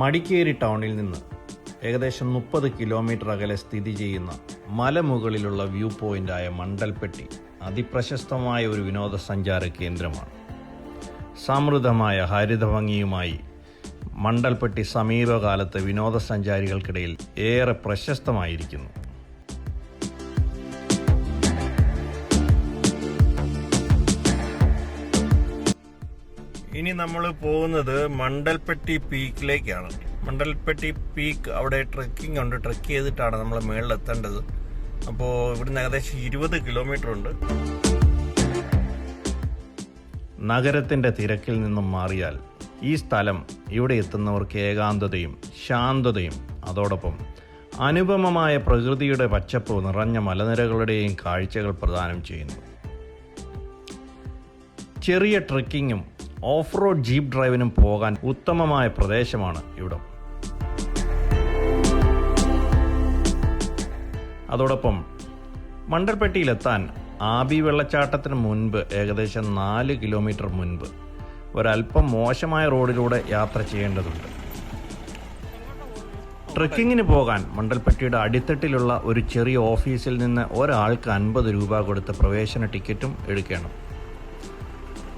മടിക്കേരി ടൗണിൽ നിന്ന് ഏകദേശം 30 കിലോമീറ്റർ അകലെ സ്ഥിതി ചെയ്യുന്ന മലമുകളിലുള്ള വ്യൂ പോയിന്റായ മണ്ടൽപ്പെട്ടി അതിപ്രശസ്തമായ ഒരു വിനോദസഞ്ചാര കേന്ദ്രമാണ്. സമൃദ്ധമായ ഹരിതഭംഗിയുമായി മണ്ടൽപ്പെട്ടി സമീപകാലത്ത് വിനോദസഞ്ചാരികൾക്കിടയിൽ ഏറെ പ്രശസ്തമായിരിക്കുന്നു. ഇനി നമ്മൾ പോകുന്നത് മണ്ടൽപ്പെട്ടി പീക്കിലേക്കാണ്. മണ്ടൽപ്പെട്ടി പീക്ക് അവിടെ ട്രെക്കിംഗ് ഉണ്ട്. ട്രെക്ക് ചെയ്തിട്ടാണ് നമ്മൾ മുകളിലെത്തേണ്ടത്. അപ്പോൾ ഇവിടുന്ന് ഏകദേശം 20 കിലോമീറ്റർ ഉണ്ട്. നഗരത്തിൻ്റെ തിരക്കിൽ നിന്നും മാറിയാൽ ഈ സ്ഥലം ഇവിടെ എത്തുന്നവർക്ക് ഏകാന്തതയും ശാന്തതയും അതോടൊപ്പം അനുപമമായ പ്രകൃതിയുടെ പച്ചപ്പ് നിറഞ്ഞ മലനിരകളുടെയും കാഴ്ചകൾ പ്രദാനം ചെയ്യുന്നു. ചെറിയ ട്രെക്കിങ്ങും ഓഫ് റോഡ് ജീപ്പ് ഡ്രൈവിനും പോകാൻ ഉത്തമമായ പ്രദേശമാണ് ഇവിടം. അതോടൊപ്പം മണ്ടൽപ്പെട്ടിയിലെത്താൻ ആബി വെള്ളച്ചാട്ടത്തിന് മുൻപ് ഏകദേശം 4 കിലോമീറ്റർ മുൻപ് ഒരല്പം മോശമായ റോഡിലൂടെ യാത്ര ചെയ്യേണ്ടതുണ്ട്. ട്രെക്കിങ്ങിന് പോകാൻ മണ്ടൽപ്പെട്ടിയുടെ അടിത്തട്ടിലുള്ള ഒരു ചെറിയ ഓഫീസിൽ നിന്ന് ഒരാൾക്ക് 50 രൂപ കൊടുത്ത് പ്രവേശന ടിക്കറ്റും എടുക്കണം.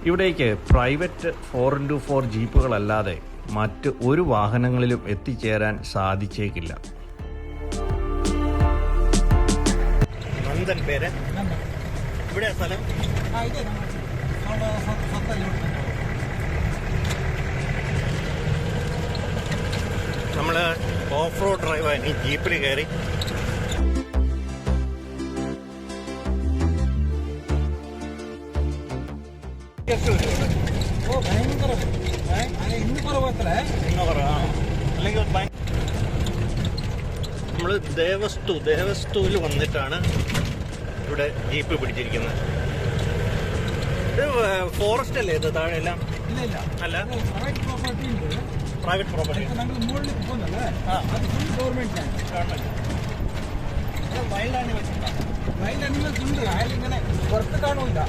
ഇവിടേക്ക് പ്രൈവറ്റ് 4x4 ജീപ്പുകളല്ലാതെ മറ്റ് ഒരു വാഹനങ്ങളിലും എത്തിച്ചേരാൻ സാധിച്ചേക്കില്ല. നമ്മൾ ഓഫ് റോഡ് ഡ്രൈവായി ജീപ്പിൽ കയറി നമ്മൾ ദേവസ്തുവിൽ വന്നിട്ടാണ് ഇവിടെ ജീപ്പ് പിടിച്ചിരിക്കുന്നത്. ഇത് ഫോറസ്റ്റ് അല്ലേ ഇത് താഴെ എല്ലാം? അല്ല, പ്രൈവറ്റ് പ്രോപ്പർട്ടി. വൈൽഡ് ആനിമൽസ് ഉണ്ട്. ഇങ്ങനെ പുറത്ത് കാണില്ല.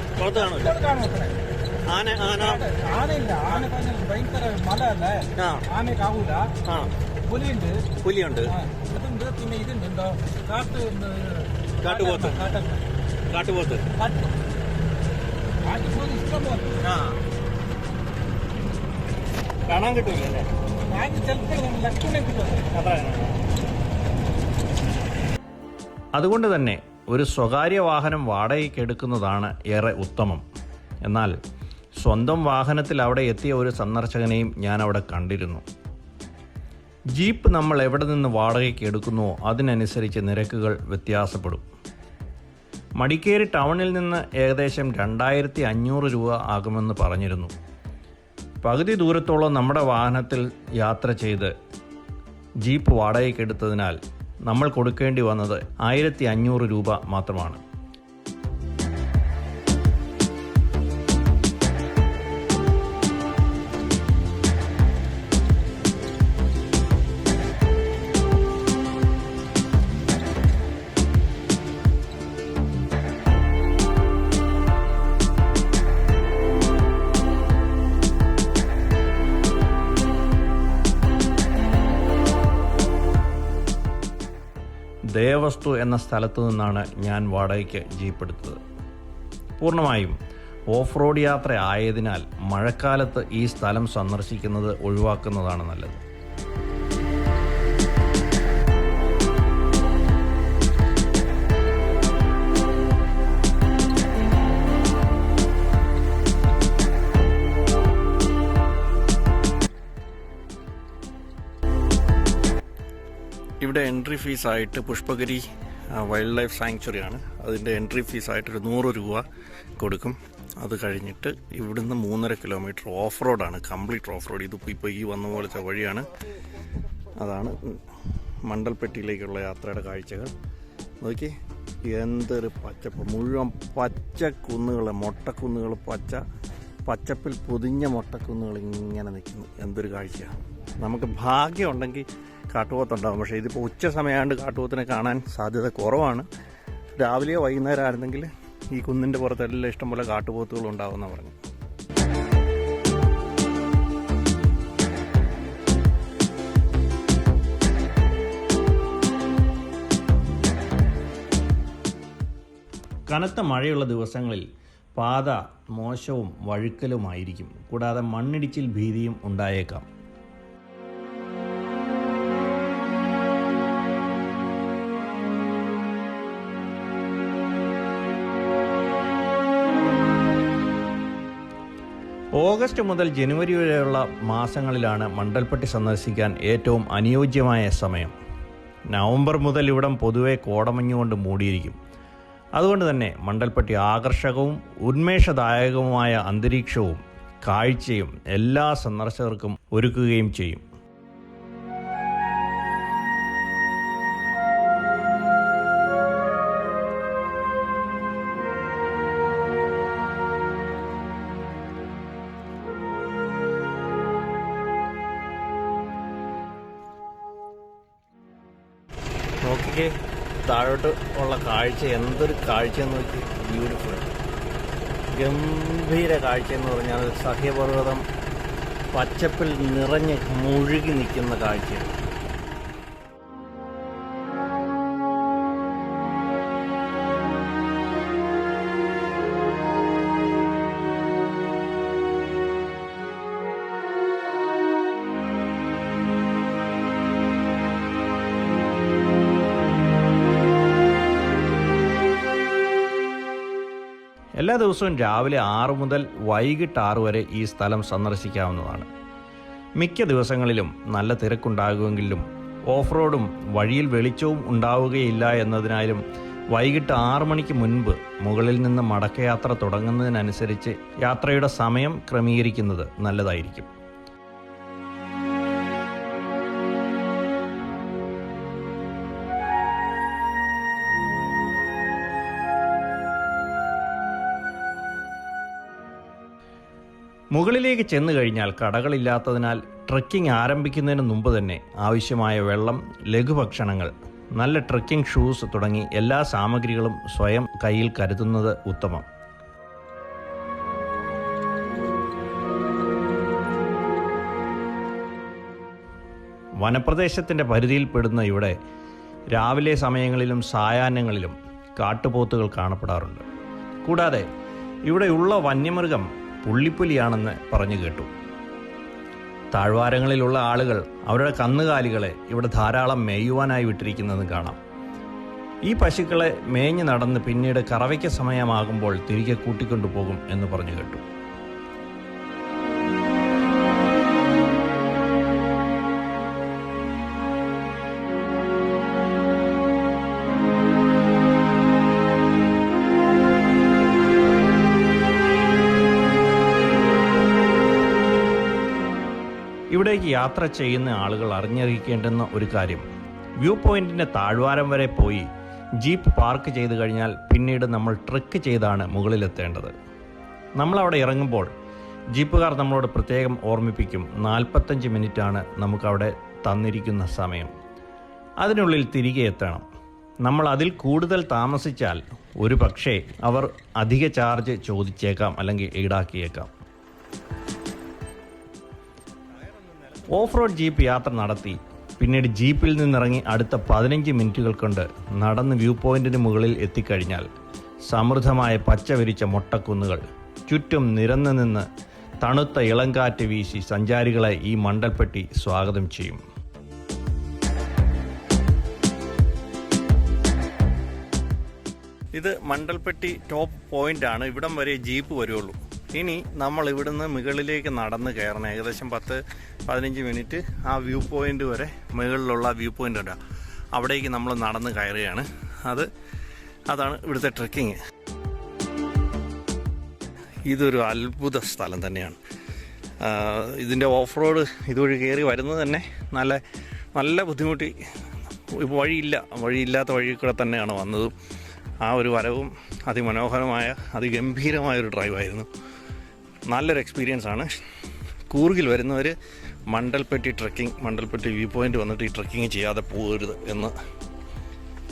ആനയില്ല. ആന ഭയങ്കര മല അല്ലേ, ആനക്കാവൂല. പുലിയുണ്ട്. ഇതുണ്ട്. പിന്നെ ഇതുണ്ട് എന്തോ കാട്ടുപോത്ത് ഇഷ്ടം പോലെ കാണാൻ കിട്ടൂല്ലേ? അതുകൊണ്ട് തന്നെ ഒരു സ്വകാര്യ വാഹനം വാടകയ്ക്ക് എടുക്കുന്നതാണ് ഏറെ ഉത്തമം. എന്നാൽ സ്വന്തം വാഹനത്തിൽ അവിടെ എത്തിയ ഒരു സന്ദർശകനെയും ഞാൻ അവിടെ കണ്ടിരുന്നു. ജീപ്പ് നമ്മൾ എവിടെ നിന്ന് വാടകയ്ക്ക് എടുക്കുന്നുവോ അതിനനുസരിച്ച് നിരക്കുകൾ വ്യത്യാസപ്പെടും. മടിക്കേരി ടൗണിൽ നിന്ന് ഏകദേശം 2500 രൂപ ആകുമെന്ന് പറഞ്ഞിരുന്നു. പകുതി ദൂരത്തോളം നമ്മുടെ വാഹനത്തിൽ യാത്ര ചെയ്ത് ജീപ്പ് വാടകയ്ക്ക് എടുത്തതിനാൽ നമ്മൾ കൊടുക്കേണ്ടി വന്നത് 1500 രൂപ മാത്രമാണ്. ദേവസ്തു എന്ന സ്ഥലത്തു നിന്നാണ് ഞാൻ വാടകയ്ക്ക് ജീപ്പ് എടുത്തത്. പൂർണ്ണമായും ഓഫ് റോഡ് യാത്ര ആയതിനാൽ മഴക്കാലത്ത് ഈ സ്ഥലം സന്ദർശിക്കുന്നത് ഒഴിവാക്കുന്നതാണ് നല്ലത്. ഇവിടെ എൻട്രി ഫീസായിട്ട് പുഷ്പഗിരി വൈൽഡ് ലൈഫ് സാങ്ച്വറിയാണ്. അതിൻ്റെ എൻട്രി ഫീസായിട്ടൊരു 100 രൂപ കൊടുക്കും. അത് കഴിഞ്ഞിട്ട് ഇവിടുന്ന് 3.5 കിലോമീറ്റർ ഓഫ് റോഡാണ്, കംപ്ലീറ്റ് ഓഫ് റോഡ്. ഇതിപ്പോൾ ഈ വന്ന പോലത്തെ വഴിയാണ്. അതാണ് മണ്ടൽപ്പെട്ടിയിലേക്കുള്ള യാത്രയുടെ കാഴ്ചകൾ. നോക്കി എന്തൊരു പച്ചപ്പ്, മുഴുവൻ പച്ചക്കുന്നുകൾ, മൊട്ടക്കുന്നുകൾ, പച്ചപ്പിൽ പൊതിഞ്ഞ മൊട്ടക്കുന്നുകൾ ഇങ്ങനെ നിൽക്കുന്നു. എന്തൊരു കാഴ്ചയാണ്. നമുക്ക് ഭാഗ്യമുണ്ടെങ്കിൽ കാട്ടുപോത്തുണ്ടാകും. പക്ഷേ ഇതിപ്പോൾ ഉച്ച സമയമായതുകൊണ്ട് കാട്ടുപോത്തിനെ കാണാൻ സാധ്യത കുറവാണ്. രാവിലെയോ വൈകുന്നേരം ആയിരുന്നെങ്കിൽ ഈ കുന്നിൻ്റെ പുറത്തെല്ലാം ഇഷ്ടംപോലെ കാട്ടുപോത്തുകൾ ഉണ്ടാകുമെന്ന് പറഞ്ഞു. കനത്ത മഴയുള്ള ദിവസങ്ങളിൽ പാത മോശവും വഴുക്കലുമായിരിക്കും. കൂടാതെ മണ്ണിടിച്ചിൽ ഭീതിയും ഉണ്ടായേക്കാം. ഓഗസ്റ്റ് മുതൽ ജനുവരി വരെയുള്ള മാസങ്ങളിലാണ് മണ്ടൽപ്പട്ടി സന്ദർശിക്കാൻ ഏറ്റവും അനുയോജ്യമായ സമയം. നവംബർ മുതൽ ഇവിടം പൊതുവെ കോടമഞ്ഞുകൊണ്ട് മൂടിയിരിക്കും. അതുകൊണ്ട് തന്നെ മണ്ടൽപ്പട്ടി ആകർഷകവും ഉന്മേഷദായകവുമായ അന്തരീക്ഷവും കാഴ്ചയും എല്ലാ സന്ദർശകർക്കും ഒരുക്കുകയും ചെയ്യും. നോക്കിക്കേ, താഴോട്ട് ഉള്ള കാഴ്ച എന്തൊരു കാഴ്ചയെന്ന് നോക്കി. ബ്യൂട്ടിഫുൾ, ഗംഭീര കാഴ്ചയെന്ന് പറഞ്ഞാൽ സഹ്യപർവ്വതം പച്ചപ്പിൽ നിറഞ്ഞ് മുഴുകി നിൽക്കുന്ന കാഴ്ചയാണ്. എല്ലാ ദിവസവും രാവിലെ 6 മുതൽ വൈകിട്ട് 6 വരെ ഈ സ്ഥലം സന്ദർശിക്കാവുന്നതാണ്. മിക്ക ദിവസങ്ങളിലും നല്ല തിരക്കുണ്ടാകുമെങ്കിലും ഓഫ് റോഡും വഴിയിൽ വെളിച്ചവും ഉണ്ടാവുകയില്ല എന്നതിനാലും വൈകിട്ട് 6 മണിക്ക് മുൻപ് മുകളിൽ നിന്ന് മടക്കയാത്ര തുടങ്ങുന്നതിനനുസരിച്ച് യാത്രയുടെ സമയം ക്രമീകരിക്കുന്നത് നല്ലതായിരിക്കും. മുകളിലേക്ക് ചെന്നു കഴിഞ്ഞാൽ കടകളില്ലാത്തതിനാൽ ട്രെക്കിംഗ് ആരംഭിക്കുന്നതിന് മുമ്പ് തന്നെ ആവശ്യമായ വെള്ളം, ലഘുഭക്ഷണങ്ങൾ, നല്ല ട്രെക്കിംഗ് ഷൂസ് തുടങ്ങി എല്ലാ സാമഗ്രികളും സ്വയം കയ്യിൽ കരുതുന്നത് ഉത്തമം. വനപ്രദേശത്തിൻ്റെ പരിധിയിൽപ്പെടുന്ന ഇവിടെ രാവിലെ സമയങ്ങളിലും സായാഹ്നങ്ങളിലും കാട്ടുപോത്തുകൾ കാണപ്പെടാറുണ്ട്. കൂടാതെ ഇവിടെയുള്ള വന്യമൃഗം പുള്ളിപ്പുലിയാണെന്ന് പറഞ്ഞു കേട്ടു. താഴ്വാരങ്ങളിലുള്ള ആളുകൾ അവരുടെ കന്നുകാലികളെ ഇവിടെ ധാരാളം മേയുവാനായി വിട്ടിരിക്കുന്നതും കാണാം. ഈ പശുക്കളെ മേഞ്ഞു നടന്ന് പിന്നീട് കറവയ്ക്ക് സമയമാകുമ്പോൾ തിരികെ കൂട്ടിക്കൊണ്ടുപോകും എന്ന് പറഞ്ഞു കേട്ടു. ഇവിടേക്ക് യാത്ര ചെയ്യുന്ന ആളുകൾ അറിഞ്ഞിരിക്കേണ്ടുന്ന ഒരു കാര്യം, വ്യൂ പോയിന്റിൻ്റെ താഴ്വാരം വരെ പോയി ജീപ്പ് പാർക്ക് ചെയ്ത് കഴിഞ്ഞാൽ പിന്നീട് നമ്മൾ ട്രെക്ക് ചെയ്താണ് മുകളിലെത്തേണ്ടത്. നമ്മളവിടെ ഇറങ്ങുമ്പോൾ ജീപ്പുകാർ നമ്മളോട് പ്രത്യേകം ഓർമ്മിപ്പിക്കും, 45 മിനിറ്റാണ് നമുക്കവിടെ തന്നിരിക്കുന്ന സമയം. അതിനുള്ളിൽ തിരികെ എത്തണം. നമ്മൾ അതിൽ കൂടുതൽ താമസിച്ചാൽ ഒരു പക്ഷേ അവർ അധിക ചാർജ് ചോദിച്ചേക്കാം, അല്ലെങ്കിൽ ഈടാക്കിയേക്കാം. ഓഫ് റോഡ് ജീപ്പ് യാത്ര നടത്തി പിന്നീട് ജീപ്പിൽ നിന്നിറങ്ങി അടുത്ത 15 മിനിറ്റുകൾ കൊണ്ട് നടന്ന് വ്യൂ പോയിന്റിന് മുകളിൽ എത്തിക്കഴിഞ്ഞാൽ സമൃദ്ധമായ പച്ച വിരിച്ച മൊട്ടക്കുന്നുകൾ ചുറ്റും നിരന്നു നിന്ന് തണുത്ത ഇളങ്കാറ്റ് വീശി സഞ്ചാരികളെ ഈ മണ്ടൽപ്പട്ടി സ്വാഗതം ചെയ്യും. ഇത് മണ്ടൽപ്പട്ടി ടോപ്പ് പോയിന്റ് ആണ്. ഇവിടം വരെ ജീപ്പ് വരുള്ളൂ. ഇനി നമ്മൾ ഇവിടുന്ന് മുകളിലേക്ക് നടന്ന് കയറണം. ഏകദേശം 10-15 മിനിറ്റ് ആ വ്യൂ പോയിന്റ് വരെ, മുകളിലുള്ള വ്യൂ പോയിന്റ് ഉണ്ട്, അവിടേക്ക് നമ്മൾ നടന്ന് കയറുകയാണ്. അതാണ് ഇവിടുത്തെ ട്രെക്കിങ്. ഇതൊരു അത്ഭുത സ്ഥലം തന്നെയാണ്. ഇതിൻ്റെ ഓഫ് റോഡ് ഇതുവഴി കയറി വരുന്നത് തന്നെ നല്ല ബുദ്ധിമുട്ടി. വഴിയില്ലാത്ത വഴി കൂടെ തന്നെയാണ് വന്നതും. ആ ഒരു വരവും അതിമനോഹരമായ അതിഗംഭീരമായൊരു ഡ്രൈവായിരുന്നു. നല്ലൊരു എക്സ്പീരിയൻസ് ആണ്. കൂർഗിൽ വരുന്നവർ മണ്ടൽപ്പട്ടി വ്യൂ പോയിന്റ് വന്നിട്ട് ഈ ട്രെക്കിങ് ചെയ്യാതെ പോകരുത് എന്ന്,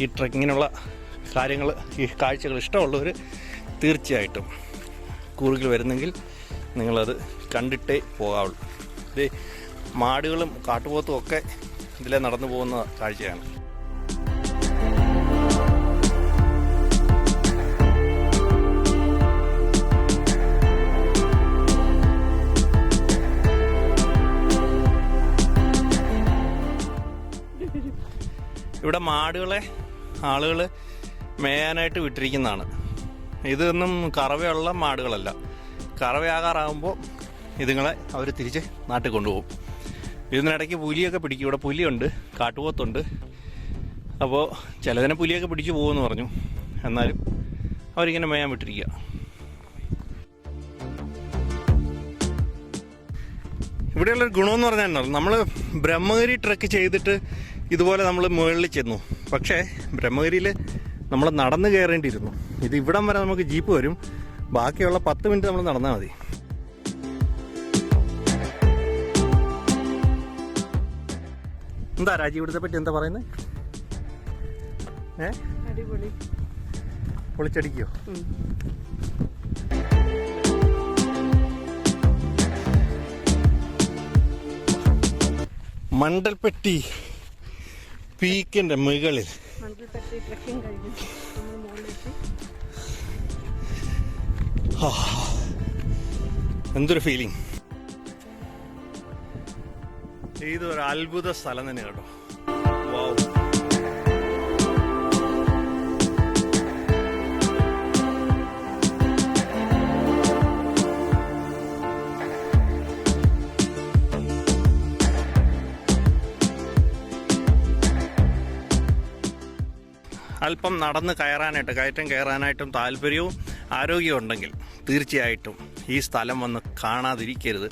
ഈ ട്രെക്കിങ്ങിനുള്ള കാര്യങ്ങൾ, ഈ കാഴ്ചകൾ ഇഷ്ടമുള്ളവർ തീർച്ചയായിട്ടും കൂർഗിൽ വരുന്നെങ്കിൽ നിങ്ങളത് കണ്ടിട്ടേ പോകാവുള്ളൂ. ഇത് മാടുകളും കാട്ടുപോത്തും ഒക്കെ ഇതിലെ നടന്നു പോകുന്ന കാഴ്ചയാണ്. ഇവിടെ മാടുകളെ ആളുകൾ മേയാനായിട്ട് വിട്ടിരിക്കുന്നതാണ്. ഇതൊന്നും കറവയുള്ള മാടുകളല്ല. കറവയാകാറാകുമ്പോൾ ഇതുങ്ങളെ അവർ തിരിച്ച് നാട്ടിൽ കൊണ്ടുപോകും. ഇതിനിടയ്ക്ക് പുലിയൊക്കെ പിടിക്കും. ഇവിടെ പുലിയുണ്ട്, കാട്ടുപോത്തുണ്ട്. അപ്പോൾ ചിലതിനെ പുലിയൊക്കെ പിടിച്ചു പോകുമെന്ന് പറഞ്ഞു. എന്നാലും അവരിങ്ങനെ മേയാൻ വിട്ടിരിക്കുക. ഇവിടെയുള്ളൊരു ഗുണമെന്ന് പറഞ്ഞാൽ നമ്മൾ ബ്രഹ്മഗിരി ട്രെക്ക് ചെയ്തിട്ട് ഇതുപോലെ നമ്മൾ മുകളിൽ ചെന്നു. പക്ഷേ ബ്രഹ്മഗിരിയിൽ നമ്മൾ നടന്ന് കയറേണ്ടിയിരുന്നു. ഇത് ഇവിടം വരെ നമുക്ക് ജീപ്പ് വരും. ബാക്കിയുള്ള 10 മിനിറ്റ് നമ്മൾ നടന്നാൽ മതി. എന്താ രാജി ഇവിടുത്തെ പറ്റി എന്താ പറയുന്നത്? അടിപൊളി, പൊളിച്ചടിക്കോ? മണ്ടൽപ്പെട്ടി പീക്കിന്റെ മുകളിൽ എന്തൊരു ഫീലിംഗ്. ഇതൊരു അത്ഭുത സ്ഥലം തന്നെ കേട്ടോ. വാവ്. അല്പം നടന്ന് കയറ്റം കയറാനായിട്ടും താല്പര്യവും ആരോഗ്യവും ഉണ്ടെങ്കിൽ തീർച്ചയായിട്ടും ഈ സ്ഥലം വന്ന് കാണാതിരിക്കരുത്.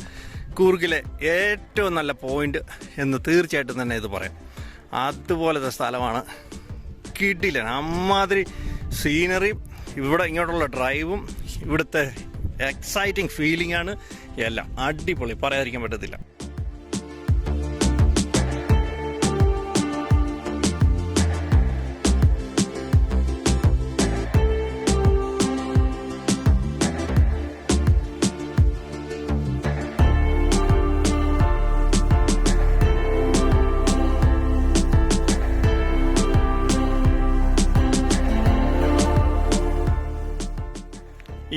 കൂർഗിലെ ഏറ്റവും നല്ല പോയിന്റ് എന്ന് തീർച്ചയായിട്ടും തന്നെ ഇത് പറയാം. അതുപോലത്തെ സ്ഥലമാണ്. കിടിലൻ അമ്മാതിരി സീനറിയും ഇവിടെ ഇങ്ങോട്ടുള്ള ഡ്രൈവും ഇവിടുത്തെ എക്സൈറ്റിംഗ് ഫീലിംഗ് ആണ്. എല്ലാം അടിപൊളി, പറയാതിരിക്കാൻ പറ്റത്തില്ല.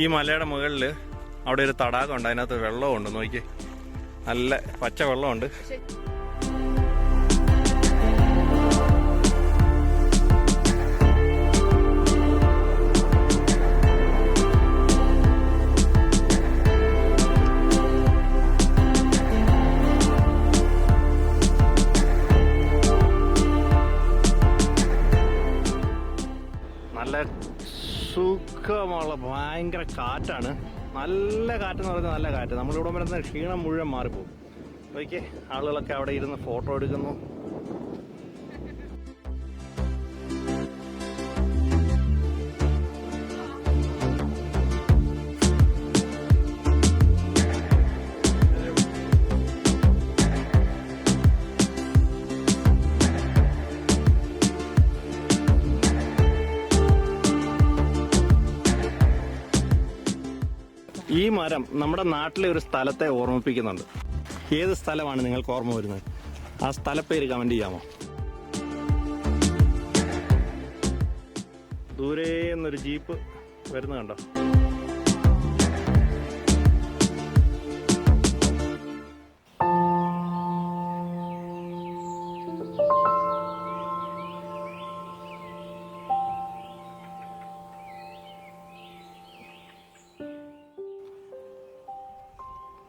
ഈ മലയുടെ മുകളിൽ അവിടെ ഒരു തടാകമുണ്ട്. അതിനകത്ത് വെള്ളമുണ്ട്. നോക്കി, നല്ല പച്ച വെള്ളമുണ്ട്. നല്ല സുഖമുള്ള ഭയങ്കര കാറ്റാണ്. നല്ല കാറ്റെന്ന് പറയുന്നത് നല്ല കാറ്റ്. നമ്മളിവിടെ വരുന്ന ക്ഷീണം മുഴുവൻ മാറിപ്പോകും. നോക്കിയേ, ആളുകളൊക്കെ അവിടെ ഇരുന്ന് ഫോട്ടോ എടുക്കുന്നു. ഈ മരം നമ്മുടെ നാട്ടിലെ ഒരു സ്ഥലത്തെ ഓർമ്മിപ്പിക്കുന്നുണ്ട്. ഏത് സ്ഥലമാണ് നിങ്ങൾക്ക് ഓർമ്മ വരുന്നത്? ആ സ്ഥലപ്പേര് കമന്റ് ചെയ്യാമോ? ദൂരെ നിന്നൊരു ജീപ്പ് വരുന്നത് കണ്ടോ?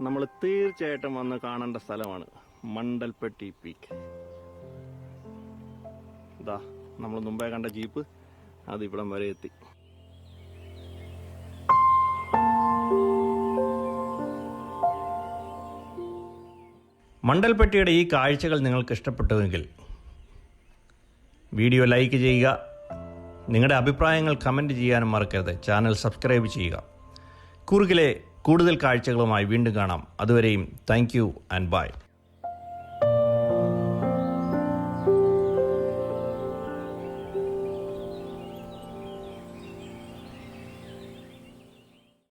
നമ്മൾ തീർച്ചയായിട്ടും വന്ന് കാണേണ്ട സ്ഥലമാണ് മണ്ടൽപ്പെട്ടി പീക്ക്. ഇതാ നമ്മൾ മുമ്പേ കണ്ട ജീപ്പ് അത് ഇവിടം വരെ എത്തി. മണ്ടൽപ്പെട്ടിയുടെ ഈ കാഴ്ചകൾ നിങ്ങൾക്ക് ഇഷ്ടപ്പെട്ടുവെങ്കിൽ വീഡിയോ ലൈക്ക് ചെയ്യുക. നിങ്ങളുടെ അഭിപ്രായങ്ങൾ കമൻറ്റ് ചെയ്യാനും മറക്കരുത്. ചാനൽ സബ്സ്ക്രൈബ് ചെയ്യുക. കൂർഗിലെ കൂടുതൽ കാഴ്ചകളുമായി വീണ്ടും കാണാം. അതുവരെയും താങ്ക് യു ആൻഡ് ബൈ.